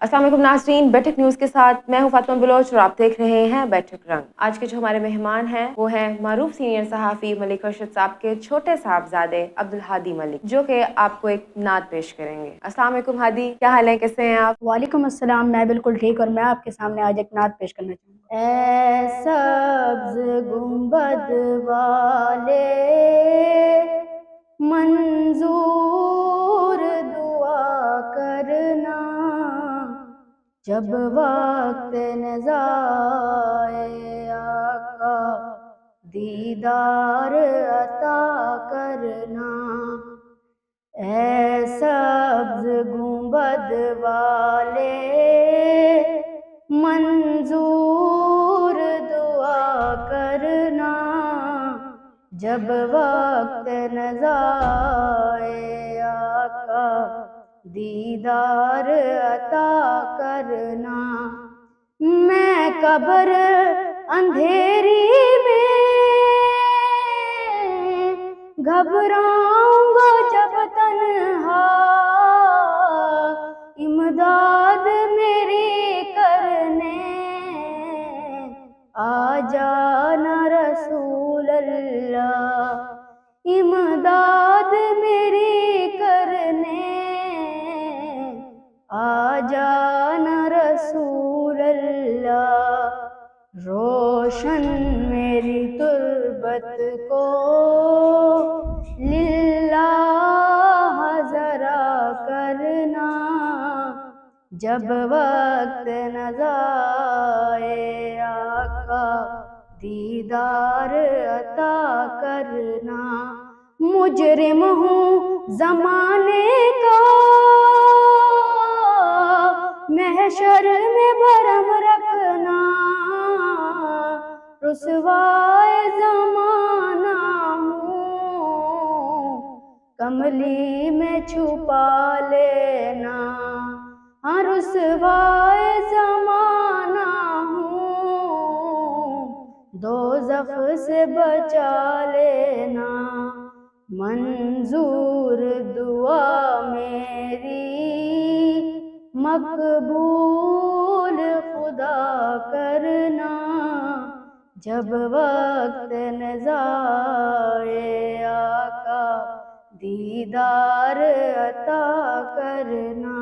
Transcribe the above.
अस्सलाम वालेकुम नाज़रीन, बैठक न्यूज़ के साथ मैं हूं फातिमा बलोच और आप देख रहे हैं बैठक रंग। आज के जो हमारे मेहमान हैं वो हैं मारूफ सीनियर सहाफ़ी मलिक अरशद साहब के छोटे साहबजादे अब्दुल हादी मलिक, जो कि आपको एक नात पेश करेंगे। अस्सलाम वालेकुम हादी, क्या हाल है, कैसे हैं आप? वालेकुम अस्सलाम, मैं बिल्कुल ठीक और मैं आपके सामने आज एक नात पेश करना चाहूँगा। ऐ सब्ज़ गुंबद वाले मंजूर दुआ करना, जब वक्त नज़ाए आका दीदार अता करना। ऐ सब्ज़ गुंबद वाले मंजूर दुआ करना, जब वक्त नज़ाए आका दीदार अता करना। मैं कब्र अंधेरी में घबराऊंगा जब तन्हा, इमदाद मेरी करने आ जाना रसूल अल्लाह। इमदाद मेरी करने आ जाना रसूल अल्लाह। रोशन मेरी तुर्बत को लिल्लाह जरा करना, जब वक्त नज़ाए आका दीदार अता करना। मुजरिम हूँ ज़माने का, महशर में भरम रखना, रुसवाए ज़माना हूँ, कमली में छुपा लेना। हाँ, रुसवाए ज़माना हूँ, दोज़ख से बचा लेना। मंजूर दुआ मेरी मकबूल खुदा करना, जब वक्त नज़ाए आका दीदार अता करना।